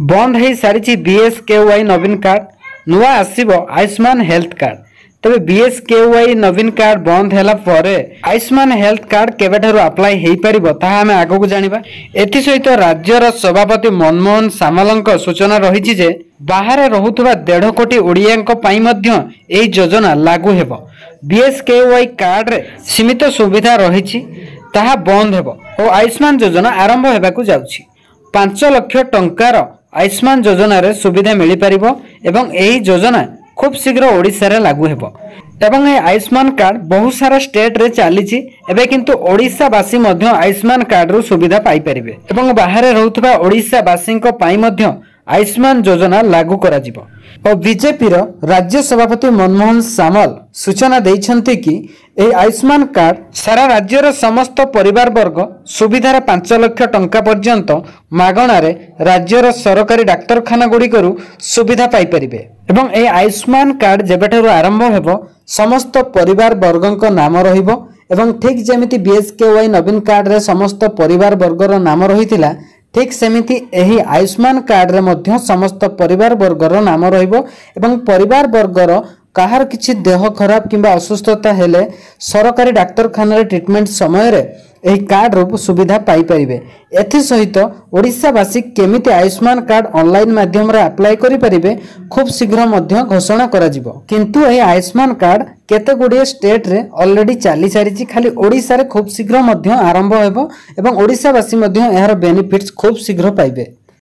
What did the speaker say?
बंद हो सारी बीएसकेवाई नवीन कार्ड नुआ आसीबो आयुष्मान हेल्थ कार्ड। तबे बीएसकेवाई नवीन कार्ड बंद हैला परे आयुष्मान हेल्थ कार्ड केबेठारु अप्लाई हेई परिबो ताहा आमे आगो जानिबा। एथि सहित राज्यर सभापति मनमोहन सामलंक सूचना रहिछि जे बाहर रहुतबा 1.5 कोटी ओडियांक पई मध्य एई योजना लागू हेबो। बीएसकेवाई कार्ड रे सीमित सुविधा रहिछि ताहा बंद हेबो ओ आयुष्मान योजना आरंभ हेबाकू जाउछि। 5 लाख टंकार आयुष्मान योजना रे सुविधा मिली परिबो एवं एही योजना खूब शीघ्र ओडिशा रे लागू हेबो एवं ए आयुष्मान कार्ड बहुत सारा स्टेट रे चलीछि। एबे किंतु ओडिशा वासी मध्य आयुष्मान कार्ड रो सुविधा पाई परिबे एवं बाहर रहउतबा ओडिशा वासींक पई मध्य आयुष्मान योजना लागू करा जिवो। और बीजेपी रो राज्य सभापति मनमोहन सामल सूचना दैछन्ति कि ए आयुष्मान कार्ड सारा राज्यर समस्त परिवार वर्ग सुविधार 5 लाख टंका पर्यंत मागणा रे राज्यर सरकारी डाक्तरखाना गुड़िकरू सुविधा पाई परिबे एवं ए आयुष्मान कार्ड जेबेठारु आरंभ हेबो समस्त परिवार वर्गक नाम रहिबो एवं ठीक जेमिति बीएसकेवाई नवीन कार्ड रे समस्त परिवार वर्गर नाम रहितिला ठीक सेमिति एही आयुष्मान कार्ड रे मध्य समस्त परिवार वर्गर नाम रहिबो एवं परिवार वर्गर काहार किछि देह खराब किंबा असुस्थता हेले सरकारी डाक्तरखाना रे ट्रीटमेंट समय रे एही कार्ड रो सुविधा पाई परिबे। एथि सहित ओडिशावासी केमिति आयुष्मान कार्ड ऑनलाइन माध्यम रे अप्लाई करि परिबे खूब शीघ्र मध्य घोषणा करा जिवो। किंतु एही आयुष्मान कार्ड केते गुडिये स्टेट रे ऑलरेडी चाली सारिछि। खाली ओडिसा रे खूब शीघ्र मध्य आरंभ हेबो एवं ओडिशावासी मध्य एहार बेनिफिट्स खूब शीघ्र पाइबे।